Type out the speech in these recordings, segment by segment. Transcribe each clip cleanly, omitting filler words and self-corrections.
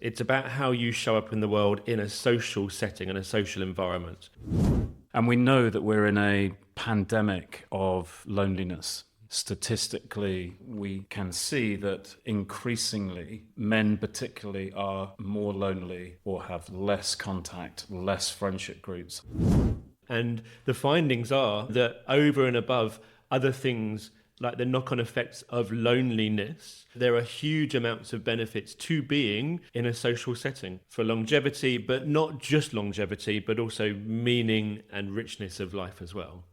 It's about how you show up in the world in a social setting and a social environment. And we know that we're in a pandemic of loneliness. Statistically, we can see that increasingly men particularly are more lonely or have less contact, less friendship groups. And the findings are that over and above other things like the knock-on effects of loneliness, there are huge amounts of benefits to being in a social setting for longevity, but not just longevity, but also meaning and richness of life as well.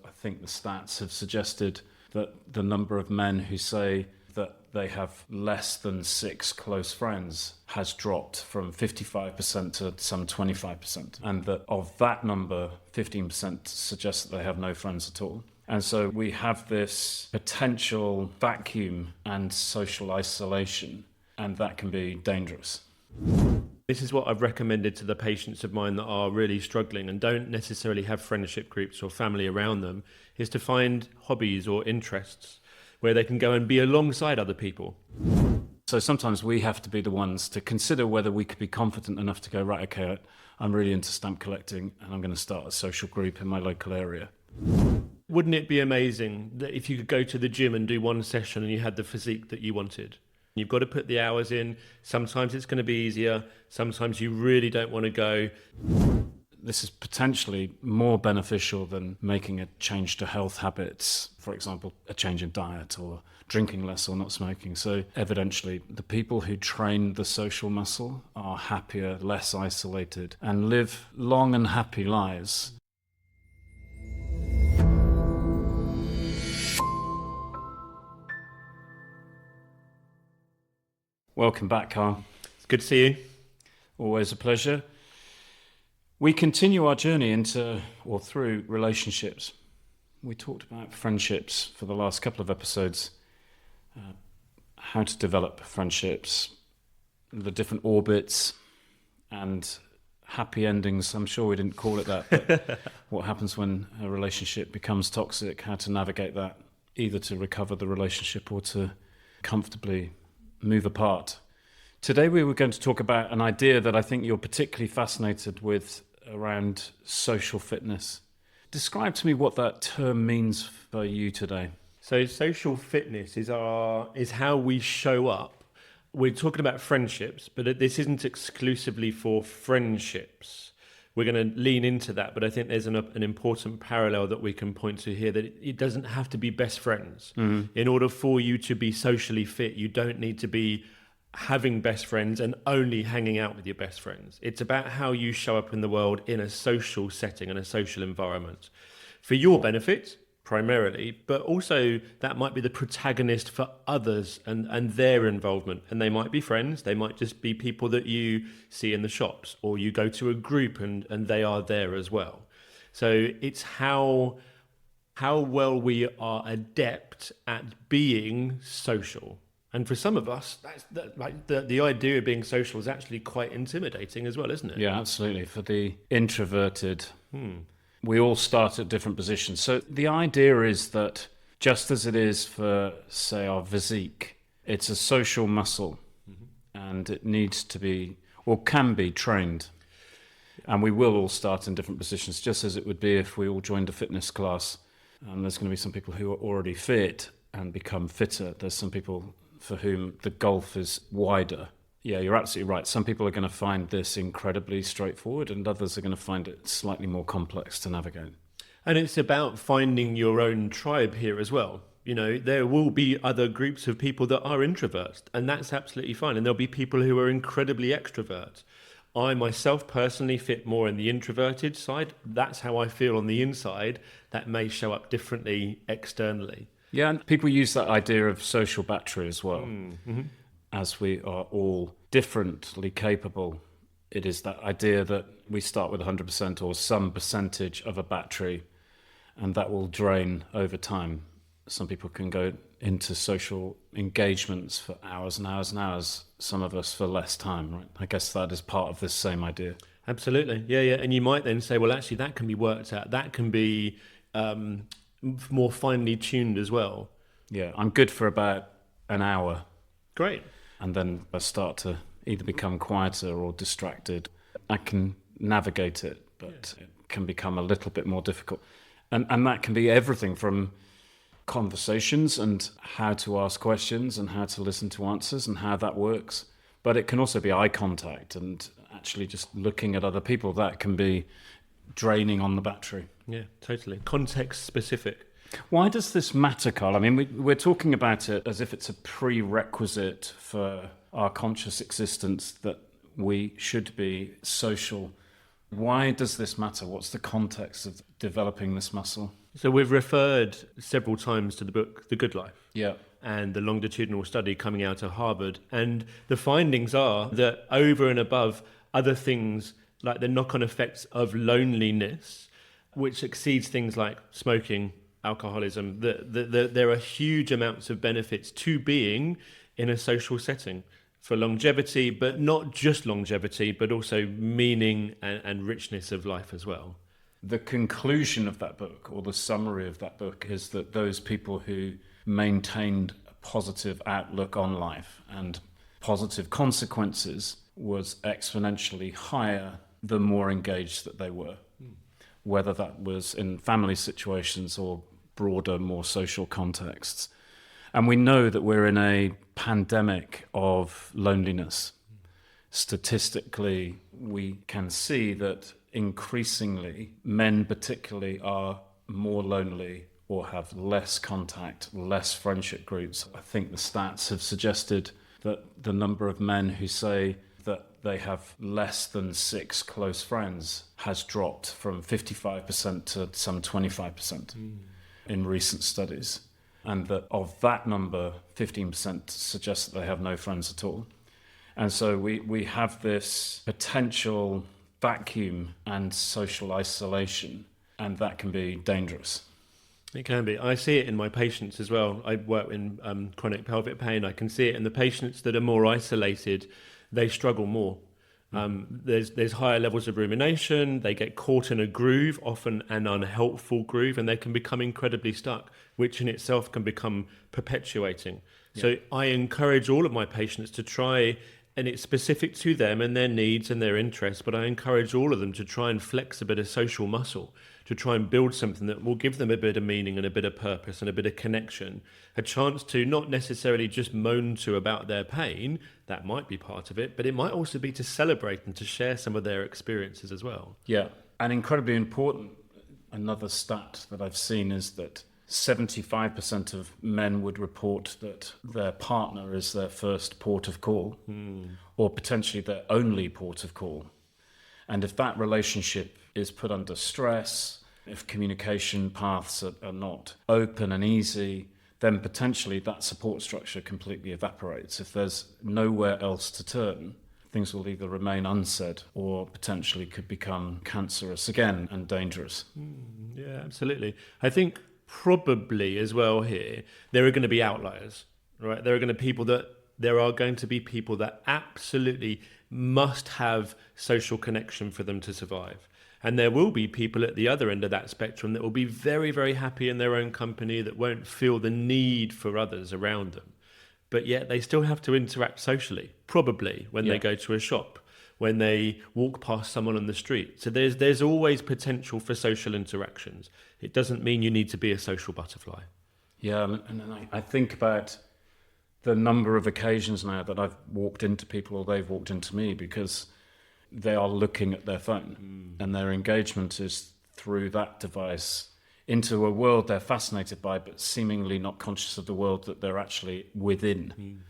I think the stats have suggested that the number of men who say that they have less than 6 close friends has dropped from 55% to some 25%. And that of that number, 15% suggest that they have no friends at all. And so we have this potential vacuum and social isolation, and that can be dangerous. This is what I've recommended to the patients of mine that are really struggling and don't necessarily have friendship groups or family around them, is to find hobbies or interests where they can go and be alongside other people. So sometimes we have to be the ones to consider whether we could be confident enough to go, right, okay, I'm really into stamp collecting and I'm going to start a social group in my local area. Wouldn't it be amazing that if you could go to the gym and do one session and you had the physique that you wanted? You've got to put the hours in. Sometimes it's going to be easier. Sometimes you really don't want to go. This is potentially more beneficial than making a change to health habits, for example, a change in diet or drinking less or not smoking. So evidently, the people who train the social muscle are happier, less isolated, and live long and happy lives. Welcome back, Karl. It's good to see you. Always a pleasure. We continue our journey into or through relationships. We talked about friendships for the last couple of episodes, how to develop friendships, the different orbits and happy endings. I'm sure we didn't call it that, but what happens when a relationship becomes toxic, how to navigate that, either to recover the relationship or to comfortably move apart. Today we were going to talk about an idea that I think you're particularly fascinated with around social fitness. Describe to me what that term means for you today. So social fitness is how we show up. We're talking about friendships, but this isn't exclusively for friendships. We're going to lean into that, but I think there's an important parallel that we can point to here, that it doesn't have to be best friends. Mm-hmm. In order for you to be socially fit, you don't need to be having best friends and only hanging out with your best friends. It's about how you show up in the world in a social setting and a social environment for your benefit primarily, but also that might be the protagonist for others and their involvement. And they might be friends, they might just be people that you see in the shops, or you go to a group and they are there as well. So it's how well we are adept at being social. And for some of us, the idea of being social is actually quite intimidating as well, isn't it? Yeah, absolutely. For the introverted, we all start at different positions. So the idea is that just as it is for, say, our physique, it's a social muscle, and it needs to be, or can be, trained. And we will all start in different positions, just as it would be if we all joined a fitness class. There's going to be some people who are already fit and become fitter. There's some people for whom the gulf is wider. Yeah, you're absolutely right. Some people are going to find this incredibly straightforward, and others are going to find it slightly more complex to navigate. And it's about finding your own tribe here as well. You know, there will be other groups of people that are introverts, and that's absolutely fine. And there'll be people who are incredibly extroverts. I myself personally fit more in the introverted side. That's how I feel on the inside. That may show up differently externally. Yeah, and people use that idea of social battery as well. Mm-hmm. As we are all differently capable, it is that idea that we start with 100% or some percentage of a battery, and that will drain over time. Some people can go into social engagements for hours and hours and hours, some of us for less time, right? I guess that is part of this same idea. Absolutely, yeah. And you might then say, well, actually, that can be worked out. That can be more finely tuned as well. Yeah, I'm good for about an hour. Great. And then I start to either become quieter or distracted. I can navigate it, but it can become a little bit more difficult. And that can be everything from conversations and how to ask questions and how to listen to answers and how that works. But it can also be eye contact and actually just looking at other people. That can be draining on the battery. Yeah, totally. Context specific. Why does this matter, Karl? I mean, we're talking about it as if it's a prerequisite for our conscious existence that we should be social. Why does this matter? What's the context of developing this muscle? So we've referred several times to the book The Good Life. Yeah. And the longitudinal study coming out of Harvard. And the findings are that over and above other things like the knock-on effects of loneliness, which exceeds things like smoking, alcoholism, there are huge amounts of benefits to being in a social setting for longevity, but not just longevity, but also meaning and richness of life as well. The conclusion of that book, or the summary of that book, is that those people who maintained a positive outlook on life and positive consequences was exponentially higher the more engaged that they were, whether that was in family situations or broader, more social contexts. And we know that we're in a pandemic of loneliness. Statistically, we can see that increasingly men particularly are more lonely or have less contact, less friendship groups. I think the stats have suggested that the number of men who say that they have less than 6 close friends has dropped from 55% to some 25% in recent studies. And that of that number, 15% suggests that they have no friends at all. And so we have this potential vacuum and social isolation, and that can be dangerous. It can be. I see it in my patients as well. I work in chronic pelvic pain. I can see it in the patients that are more isolated. They struggle more. There's higher levels of rumination. They get caught in a groove, often an unhelpful groove, and they can become incredibly stuck, which in itself can become perpetuating. Yeah. So I encourage all of my patients to try, and it's specific to them and their needs and their interests, but I encourage all of them to try and flex a bit of social muscle, to try and build something that will give them a bit of meaning and a bit of purpose and a bit of connection, a chance to not necessarily just moan to about their pain. That might be part of it, but it might also be to celebrate and to share some of their experiences as well. Yeah, and incredibly important, another stat that I've seen is that 75% of men would report that their partner is their first port of call, or potentially their only port of call. And if that relationship is put under stress, if communication paths are not open and easy, then potentially that support structure completely evaporates. If there's nowhere else to turn, things will either remain unsaid or potentially could become cancerous again and dangerous. Yeah, absolutely. I think probably as well here, there are going to be outliers, right? There are going to be people that absolutely must have social connection for them to survive. And there will be people at the other end of that spectrum that will be very, very happy in their own company, that won't feel the need for others around them. But yet they still have to interact socially, probably when they go to a shop, when they walk past someone on the street. So there's always potential for social interactions. It doesn't mean you need to be a social butterfly. Yeah, and I think about the number of occasions now that I've walked into people or they've walked into me because they are looking at their phone and their engagement is through that device into a world they're fascinated by but seemingly not conscious of the world that they're actually within.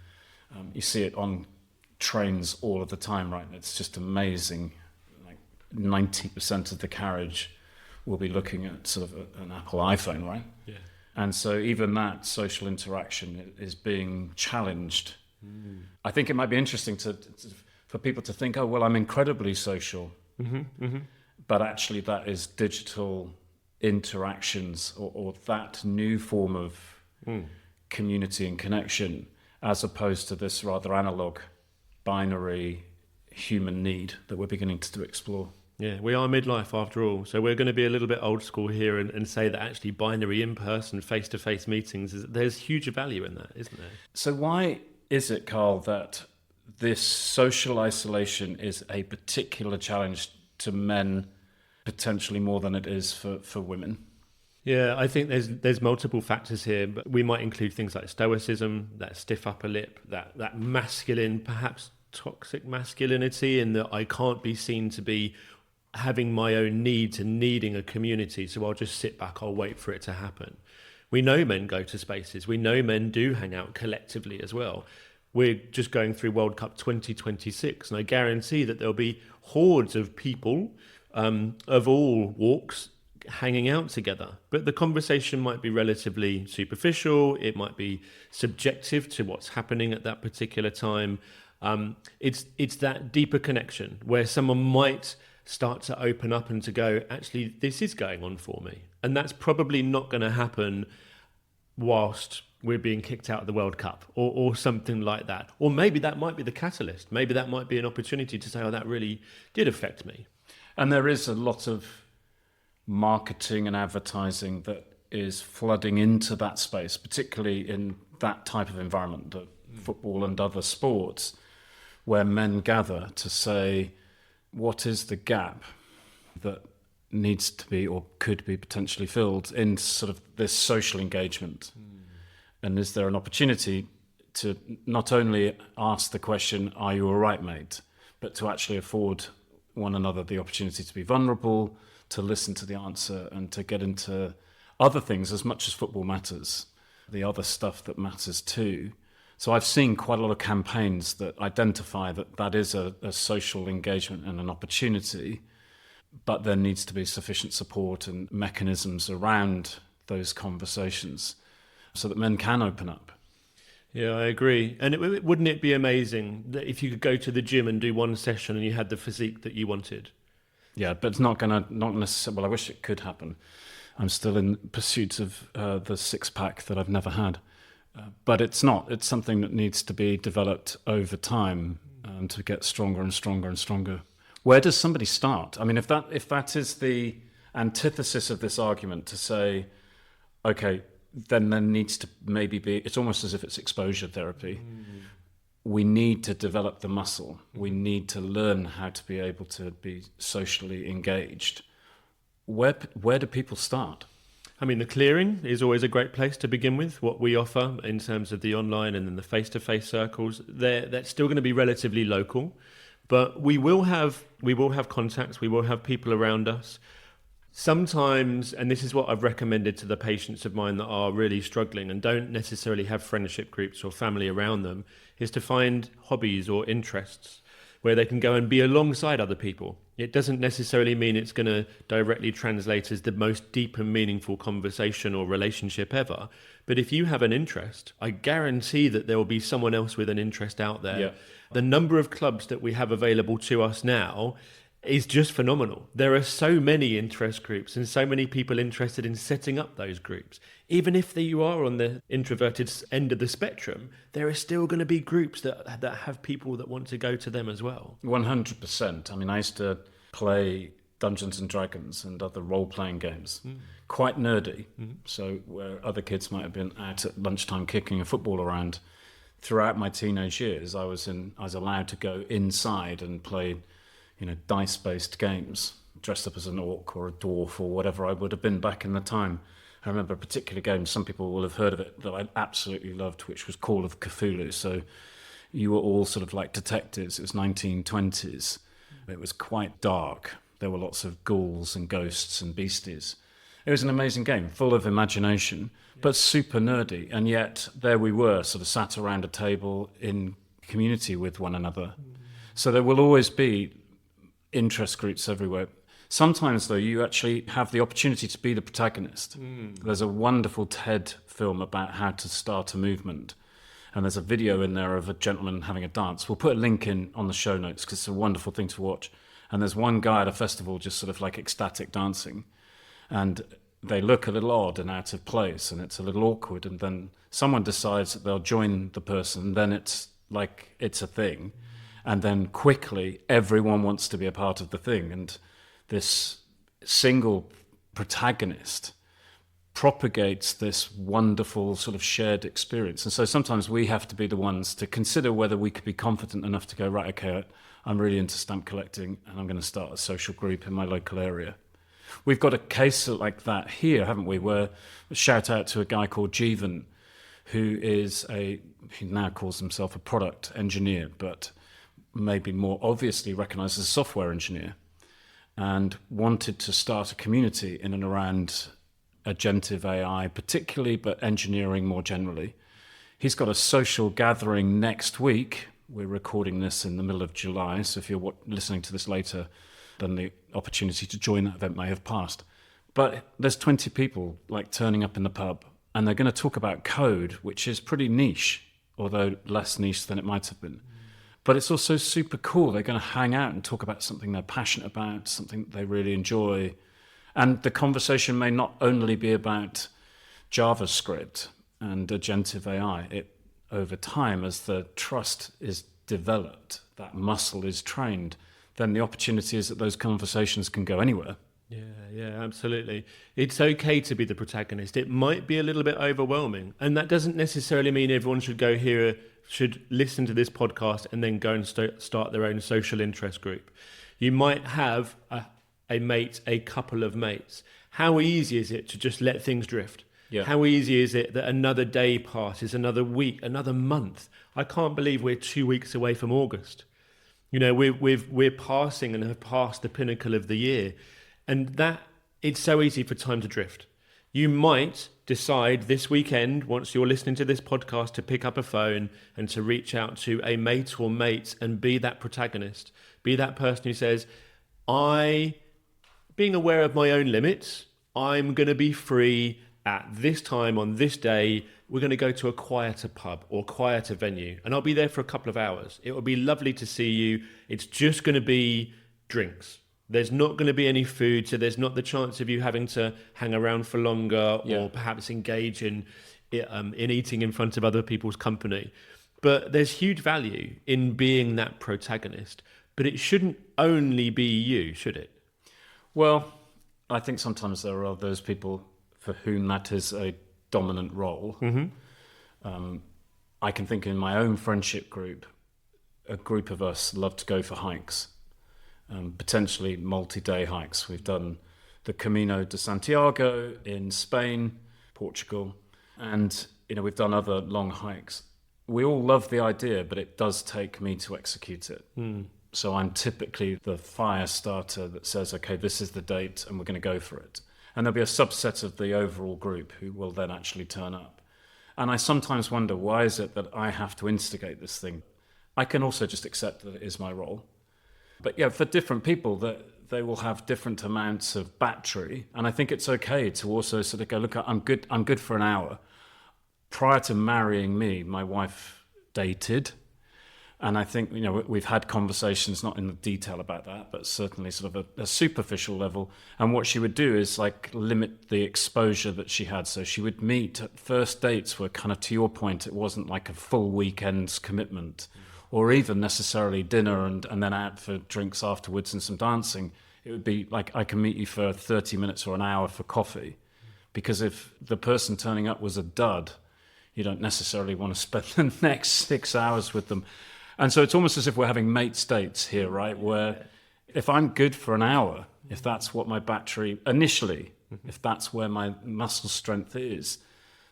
You see it on trains all of the time, right? It's just amazing. Like 90% of the carriage will be looking at sort of an Apple iPhone, right? Yeah. And so even that social interaction is being challenged. I think it might be interesting for people to think, oh, well, I'm incredibly social. But actually that is digital interactions or that new form of community and connection, as opposed to this rather analog, binary human need that we're beginning to explore. Yeah, we are midlife after all, so we're going to be a little bit old school here and say that actually binary in-person, face-to-face meetings, there's huge value in that, isn't there? So why is it, Karl, that this social isolation is a particular challenge to men, potentially more than it is for women. Yeah, I think there's multiple factors here, but we might include things like stoicism, that stiff upper lip, that masculine, perhaps toxic masculinity, in that I can't be seen to be having my own needs and needing a community, so I'll just sit back, I'll wait for it to happen. We know men go to spaces. We know men do hang out collectively as well. We're just going through World Cup 2026, and I guarantee that there'll be hordes of people of all walks hanging out together. But the conversation might be relatively superficial. It might be subjective to what's happening at that particular time. It's that deeper connection where someone might start to open up and to go, actually, this is going on for me. And that's probably not going to happen whilst we're being kicked out of the World Cup or something like that. Or maybe that might be the catalyst. Maybe that might be an opportunity to say, oh, that really did affect me. And there is a lot of marketing and advertising that is flooding into that space, particularly in that type of environment, football and other sports, where men gather to say, what is the gap that needs to be or could be potentially filled in sort of this social engagement? And is there an opportunity to not only ask the question, are you all right, mate, but to actually afford one another the opportunity to be vulnerable, to listen to the answer, and to get into other things as much as football matters, the other stuff that matters too. So I've seen quite a lot of campaigns that identify that is a social engagement and an opportunity, but there needs to be sufficient support and mechanisms around those conversations so that men can open up. Yeah, I agree. And wouldn't it be amazing that if you could go to the gym and do one session and you had the physique that you wanted? Yeah, but it's not necessarily, well, I wish it could happen. I'm still in pursuit of the six-pack that I've never had. But it's not. It's something that needs to be developed over time to get stronger and stronger and stronger. Where does somebody start? I mean, if that is the antithesis of this argument, to say, okay, then there needs to maybe be, it's almost as if it's exposure therapy. We need to develop the muscle. We need to learn how to be able to be socially engaged. Where do people start? I mean, the clearing is always a great place to begin with. What we offer in terms of the online and then the face-to-face circles, that's still going to be relatively local, but we will have contacts. We will have people around us. Sometimes, and this is what I've recommended to the patients of mine that are really struggling and don't necessarily have friendship groups or family around them, is to find hobbies or interests where they can go and be alongside other people. It doesn't necessarily mean it's going to directly translate as the most deep and meaningful conversation or relationship ever. But if you have an interest, I guarantee that there will be someone else with an interest out there. Yeah. The number of clubs that we have available to us now is just phenomenal. There are so many interest groups and so many people interested in setting up those groups. Even if you are on the introverted end of the spectrum, there are still going to be groups that have people that want to go to them as well. 100%. I mean, I used to play Dungeons and Dragons and other role-playing games. Quite nerdy. So where other kids might have been out at lunchtime kicking a football around, throughout my teenage years, I was allowed to go inside and play, dice-based games, dressed up as an orc or a dwarf or whatever I would have been back in the time. I remember a particular game, some people will have heard of it, that I absolutely loved, which was Call of Cthulhu. So you were all sort of like detectives. It was 1920s. It was quite dark. There were lots of ghouls and ghosts and beasties. It was an amazing game, full of imagination, but super nerdy. And yet there we were, sort of sat around a table in community with one another. So there will always be interest groups everywhere. Sometimes, though, you actually have the opportunity to be the protagonist. There's a wonderful TED film about how to start a movement, and there's a video in there of a gentleman having a dance. We'll put a link in on the show notes because it's a wonderful thing to watch. And there's one guy at a festival just sort of like ecstatic dancing, and they look a little odd and out of place, and it's a little awkward, and then someone decides that they'll join the person, and then it's like it's a thing. And then quickly, everyone wants to be a part of the thing. And this single protagonist propagates this wonderful sort of shared experience. And so sometimes we have to be the ones to consider whether we could be confident enough to go, right, okay, I'm really into stamp collecting and I'm going to start a social group in my local area. We've got a case like that here, haven't we, where a shout out to a guy called Jeevan, he now calls himself a product engineer, but maybe more obviously recognized as a software engineer, and wanted to start a community in and around agentive AI particularly, but engineering more generally. He's got a social gathering next week. We're recording this in the middle of July, so if you're listening to this later, then the opportunity to join that event may have passed. But there's 20 people like turning up in the pub, and they're going to talk about code, which is pretty niche, although less niche than it might have been. But it's also super cool. They're going to hang out and talk about something they're passionate about, something that they really enjoy. And the conversation may not only be about JavaScript and agentive AI. Over time, as the trust is developed, that muscle is trained, then the opportunity is that those conversations can go anywhere. Yeah, absolutely. It's okay to be the protagonist. It might be a little bit overwhelming, and that doesn't necessarily mean everyone should listen to this podcast and then go and start their own social interest group. You might have a mate, a couple of mates. How easy is it to just let things drift? Yeah. How easy is it that another day passes, another week, another month? I can't believe we're 2 weeks away from August. You know, we're passing and have passed the pinnacle of the year. And that it's so easy for time to drift. You might decide this weekend, once you're listening to this podcast, to pick up a phone and to reach out to a mate or mates and be that protagonist. Be that person who says, being aware of my own limits, I'm going to be free at this time on this day. We're going to go to a quieter pub or quieter venue, and I'll be there for a couple of hours. It will be lovely to see you. It's just going to be drinks. There's not going to be any food, so there's not the chance of you having to hang around for longer or perhaps engage in eating in front of other people's company. But there's huge value in being that protagonist. But it shouldn't only be you, should it? Well, I think sometimes there are those people for whom that is a dominant role. Mm-hmm. I can think in my own friendship group, a group of us love to go for hikes. Potentially multi-day hikes. We've done the Camino de Santiago in Spain, Portugal, and we've done other long hikes. We all love the idea, but it does take me to execute it. So I'm typically the fire starter that says, okay, this is the date and we're going to go for it. And there'll be a subset of the overall group who will then actually turn up. And I sometimes wonder, why is it that I have to instigate this thing? I can also just accept that it is my role. But yeah, for different people, that they will have different amounts of battery, and I think it's okay to also sort of go, look, I'm good for an hour. Prior to marrying me, my wife dated, and I think we've had conversations, not in the detail about that, but certainly sort of a superficial level. And what she would do is like limit the exposure that she had. So she would meet at first dates were kind of, to your point, it wasn't like a full weekend's commitment. Or even necessarily dinner and then out for drinks afterwards and some dancing. It would be like, I can meet you for 30 minutes or an hour for coffee. Because if the person turning up was a dud, you don't necessarily want to spend the next 6 hours with them. And so it's almost as if we're having mate dates here, right? Where if I'm good for an hour, if that's what my battery initially, if that's where my muscle strength is,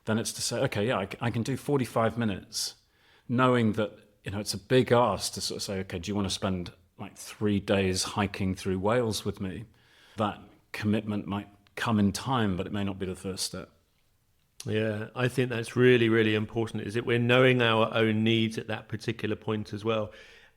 then it's to say, okay, yeah, I can do 45 minutes, knowing that it's a big ask to sort of say, okay, do you want to spend like 3 days hiking through Wales with me? That commitment might come in time, but it may not be the first step. Yeah, I think that's really, really important, is that we're knowing our own needs at that particular point as well.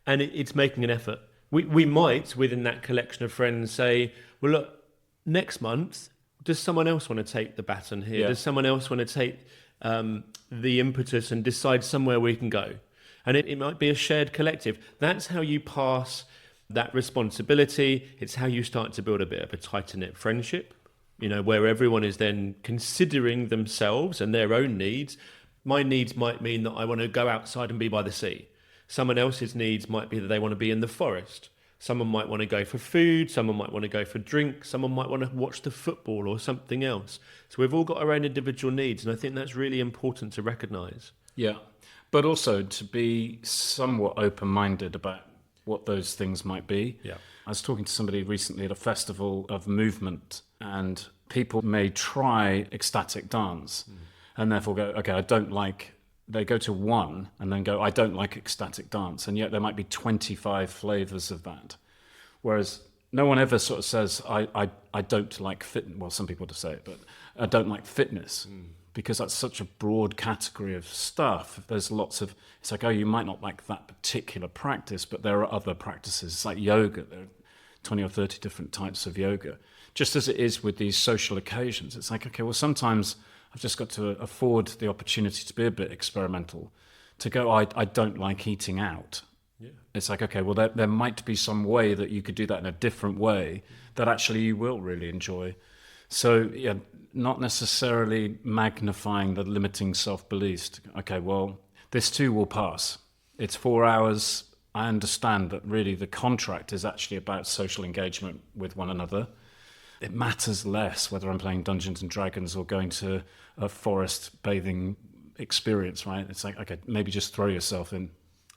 And it's making an effort. We might, within that collection of friends, say, well, look, next month, does someone else want to take the baton here? Yeah. Does someone else want to take the impetus and decide somewhere we can go? And it might be a shared collective. That's how you pass that responsibility. It's how you start to build a bit of a tighter-knit friendship, where everyone is then considering themselves and their own needs. My needs might mean that I want to go outside and be by the sea. Someone else's needs might be that they want to be in the forest. Someone might want to go for food, someone might want to go for drink, someone might want to watch the football or something else. So we've all got our own individual needs, and I think that's really important to recognise. Yeah, but also to be somewhat open-minded about what those things might be. Yeah. I was talking to somebody recently at a festival of movement, and people may try ecstatic dance and therefore go, okay, I don't like, they go to one and then go, I don't like ecstatic dance. And yet there might be 25 flavors of that. Whereas no one ever sort of says, I don't like fitness. Well, some people do say it, but I don't like fitness because that's such a broad category of stuff. There's lots of, it's like, oh, you might not like that particular practice, but there are other practices. It's like yoga. There are 20 or 30 different types of yoga. Just as it is with these social occasions. It's like, okay, well, sometimes I've just got to afford the opportunity to be a bit experimental, to go, I don't like eating out. Yeah. It's like, okay, well, there might be some way that you could do that in a different way that actually you will really enjoy. So, yeah, not necessarily magnifying the limiting self-beliefs. Okay, well, this too will pass. It's 4 hours. I understand that really the contract is actually about social engagement with one another. It matters less whether I'm playing Dungeons and Dragons or going to a forest bathing experience, right? It's like, okay, maybe just throw yourself in.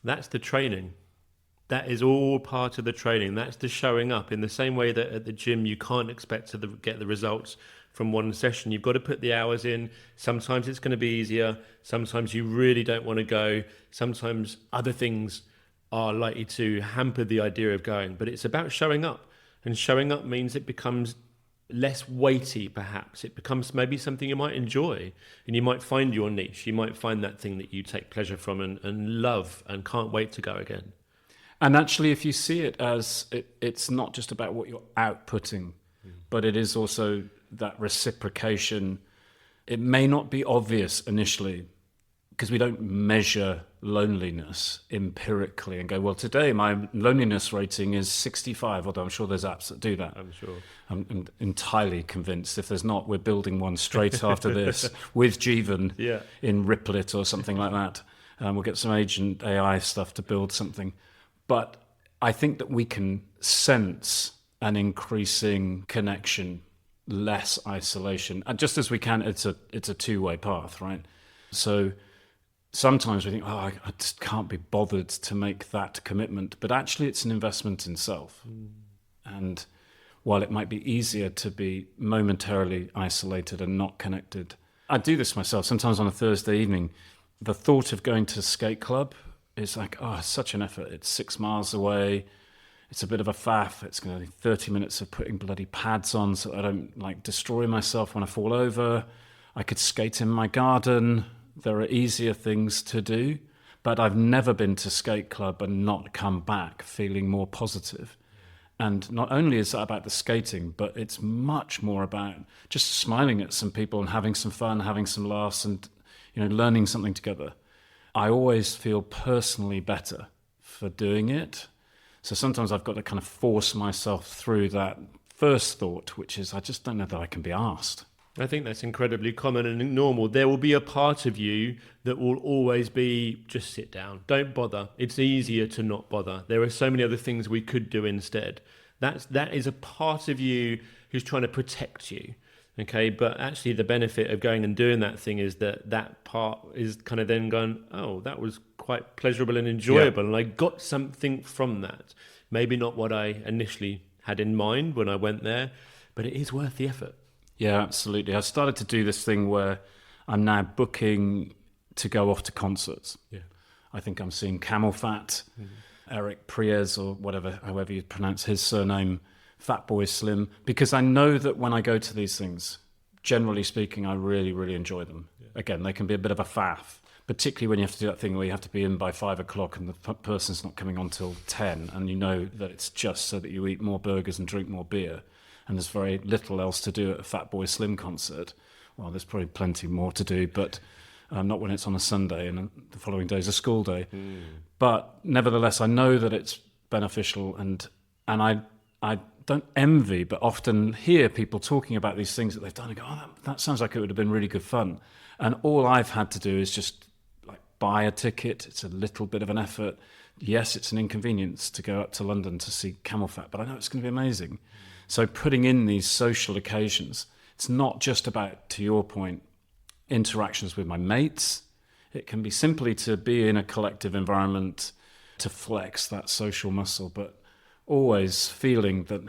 That's the training. That is all part of the training. That's the showing up. In the same way that at the gym you can't expect to get the results from one session. You've got to put the hours in. Sometimes it's going to be easier. Sometimes you really don't want to go. Sometimes other things are likely to hamper the idea of going. But it's about showing up. And showing up means it becomes less weighty, perhaps. It becomes maybe something you might enjoy, and you might find your niche. You might find that thing that you take pleasure from and love and can't wait to go again. And actually, if you see it as it's not just about what you're outputting, but it is also that reciprocation. It may not be obvious initially because we don't measure loneliness empirically and go, well, today my loneliness rating is 65, although I'm sure there's apps that do that. I'm sure. I'm entirely convinced. If there's not, we're building one straight after this with Jeevan in Riplet or something like that. We'll get some agent AI stuff to build something. But I think that we can sense an increasing connection, less isolation. And just as we can, it's a two-way path, right? So sometimes we think, oh, I just can't be bothered to make that commitment. But actually, it's an investment in self. And while it might be easier to be momentarily isolated and not connected, I do this myself. Sometimes on a Thursday evening, the thought of going to a skate club is like, oh, it's such an effort. It's 6 miles away. It's a bit of a faff. It's going to be 30 minutes of putting bloody pads on so I don't like destroy myself when I fall over. I could skate in my garden. There are easier things to do, but I've never been to skate club and not come back feeling more positive. And not only is that about the skating, but it's much more about just smiling at some people and having some fun, having some laughs and, learning something together. I always feel personally better for doing it. So sometimes I've got to kind of force myself through that first thought, which is I just don't know that I can be asked. I think that's incredibly common and normal. There will be a part of you that will always be, just sit down, don't bother. It's easier to not bother. There are so many other things we could do instead. That is a part of you who's trying to protect you. Okay, but actually the benefit of going and doing that thing is that part is kind of then going, oh, that was quite pleasurable and enjoyable, and I got something from that. Maybe not what I initially had in mind when I went there, but it is worth the effort. Yeah, absolutely. I started to do this thing where I'm now booking to go off to concerts. Yeah, I think I'm seeing Camel Fat, Eric Priez, or however you pronounce his surname, Fatboy Slim, because I know that when I go to these things, generally speaking, I really, really enjoy them. Yeah. Again, they can be a bit of a faff, particularly when you have to do that thing where you have to be in by 5 o'clock and the person's not coming on till 10, and you know that it's just so that you eat more burgers and drink more beer, and there's very little else to do at a Fatboy Slim concert. Well, there's probably plenty more to do, but not when it's on a Sunday and the following day is a school day. But nevertheless, I know that it's beneficial, and I don't envy, but often hear people talking about these things that they've done and go, oh, that sounds like it would have been really good fun. And all I've had to do is just like buy a ticket. It's a little bit of an effort. Yes, it's an inconvenience to go up to London to see camel fat, but I know it's going to be amazing. So putting in these social occasions, it's not just about, to your point, interactions with my mates. It can be simply to be in a collective environment, to flex that social muscle, but always feeling that,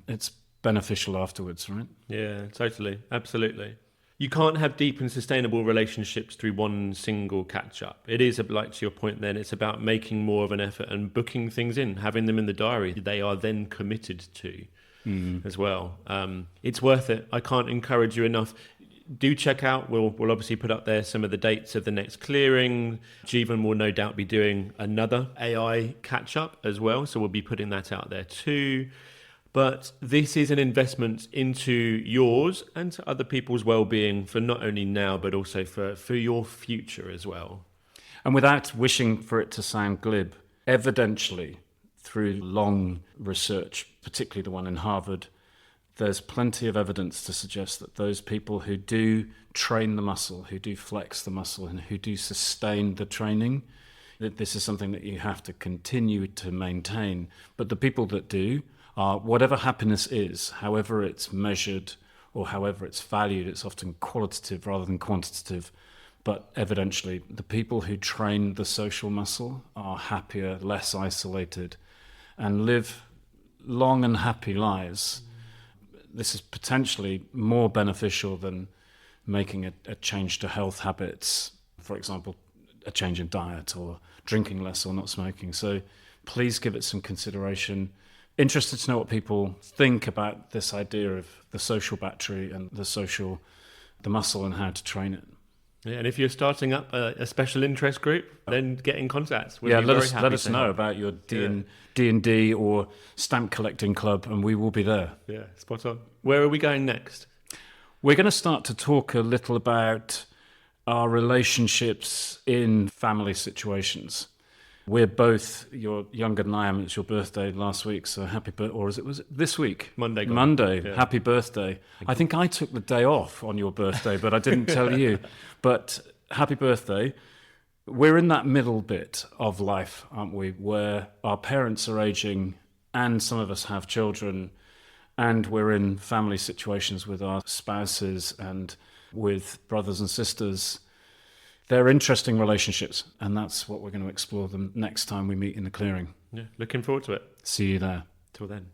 it's beneficial afterwards, right? Yeah, totally. Absolutely. You can't have deep and sustainable relationships through one single catch up. It is, like to your point then, it's about making more of an effort and booking things in, having them in the diary. They are then committed to as well. It's worth it. I can't encourage you enough. Do check out, we'll obviously put up there some of the dates of the next clearing. Jeevan will no doubt be doing another AI catch up as well. So we'll be putting that out there too. But this is an investment into yours and to other people's well-being for not only now, but also for your future as well. And without wishing for it to sound glib, evidentially, through long research, particularly the one in Harvard, there's plenty of evidence to suggest that those people who do train the muscle, who do flex the muscle, and who do sustain the training, that this is something that you have to continue to maintain. But the people that do, whatever happiness is, however it's measured or however it's valued, it's often qualitative rather than quantitative. But evidentially, the people who train the social muscle are happier, less isolated, and live long and happy lives. This is potentially more beneficial than making a change to health habits, for example, a change in diet or drinking less or not smoking. So please give it some consideration. Interested to know what people think about this idea of the social battery and the muscle and how to train it. Yeah, and if you're starting up a special interest group, then get in contact. Let us know about your D&D or stamp collecting club, and we will be there. Yeah, spot on. Where are we going next? We're going to start to talk a little about our relationships in family situations. We're both, you're younger than I am, it's your birthday last week, so happy birthday, or was it this week? Monday. Yeah. Happy birthday. I think I took the day off on your birthday, but I didn't tell you. But happy birthday. We're in that middle bit of life, aren't we, where our parents are aging and some of us have children, and we're in family situations with our spouses and with brothers and sisters. They're interesting relationships, and that's what we're going to explore them next time we meet in the clearing. Yeah, looking forward to it. See you there. Till then.